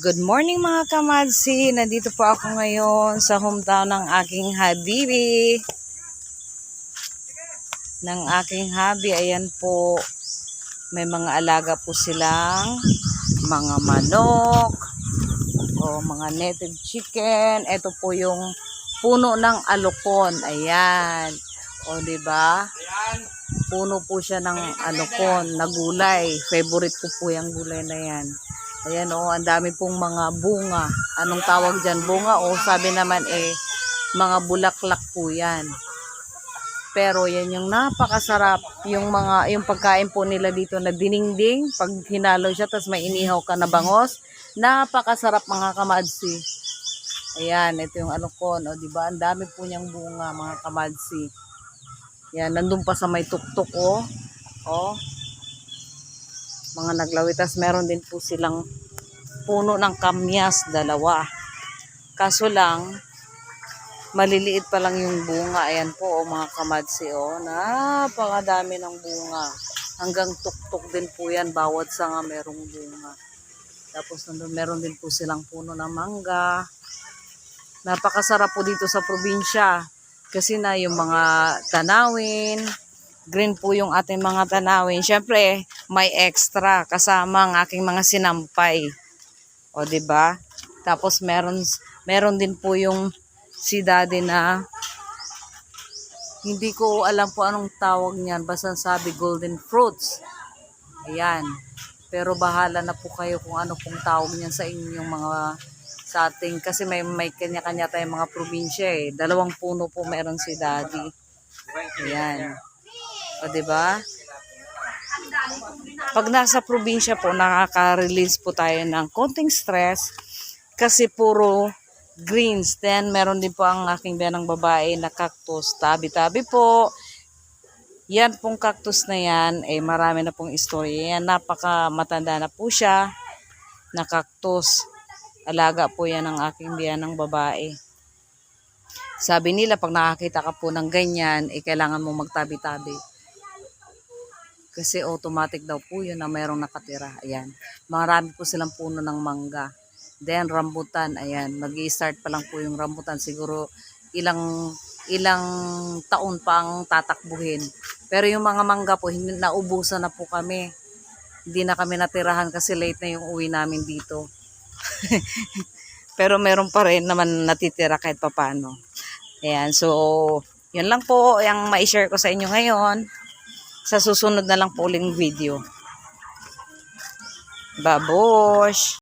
Good morning mga kamadsi. Nandito po ako ngayon sa hometown ng aking habibi. Ayan po, may mga alaga po silang mga manok o mga native chicken. Ito po yung puno ng alokon. Ayan. O diba? Puno po siya ng alokon na gulay. Favorite ko po yung gulay na yan. Ayan o, ang dami pong mga bunga. Anong tawag dyan? Bunga o sabi naman mga bulaklak po yan. Pero yan yung napakasarap. Yung pagkain po nila dito na diningding. Pag hinalo siya, tapos may inihaw ka na bangos. Napakasarap mga kamadsi. Ayan, ito yung alokon. O diba? Ang dami po niyang bunga mga kamadsi. Yan, nandun pa sa may tuktok o. O. Mga naglawitas, meron din po silang puno ng kamyas, 2. Kaso lang, maliliit pa lang yung bunga. Ayan po, mga kamadsi, napakadami ng bunga. Hanggang tuktok din po yan, bawat sanga merong bunga. Tapos nandun, meron din po silang puno ng mangga. Napakasarap po dito sa probinsya. Kasi na yung mga tanawin, green po yung ating mga tanawin. Siyempre, may extra kasama ang aking mga sinampay. O, diba? Tapos, meron din po yung si daddy na hindi ko alam po anong tawag niyan. Basta sabi golden fruits. Ayan. Pero bahala na po kayo kung ano pong tawag niyan sa inyong mga sa ating. Kasi may kanya-kanya tayong mga probinsya 2 puno po meron si daddy. Ayan. O, diba? Pag nasa probinsya po, nakaka-release po tayo ng konting stress kasi puro greens. Then, meron din po ang aking biyanang babae na cactus. Tabi-tabi po. Yan pong cactus na yan, marami na pong istorya. Yan, napaka matanda na po siya na cactus. Alaga po yan ng aking biyanang babae. Sabi nila, pag nakakita ka po ng ganyan, kailangan mo magtabi-tabi. Kasi automatic daw po yun na mayroong nakatira. Ayan. Marami po silang puno ng mangga. Then rambutan. Ayan. Mag-i-start pa lang po yung rambutan. Siguro ilang taon pa ang tatakbuhin. Pero yung mga mangga po, naubusan na po kami. Hindi na kami natirahan kasi late na yung uwi namin dito. Pero meron pa rin naman natitira kahit papano. Ayan. So, yun lang po yung ma-share ko sa inyo ngayon. Sa susunod na lang po uling video. Babosh!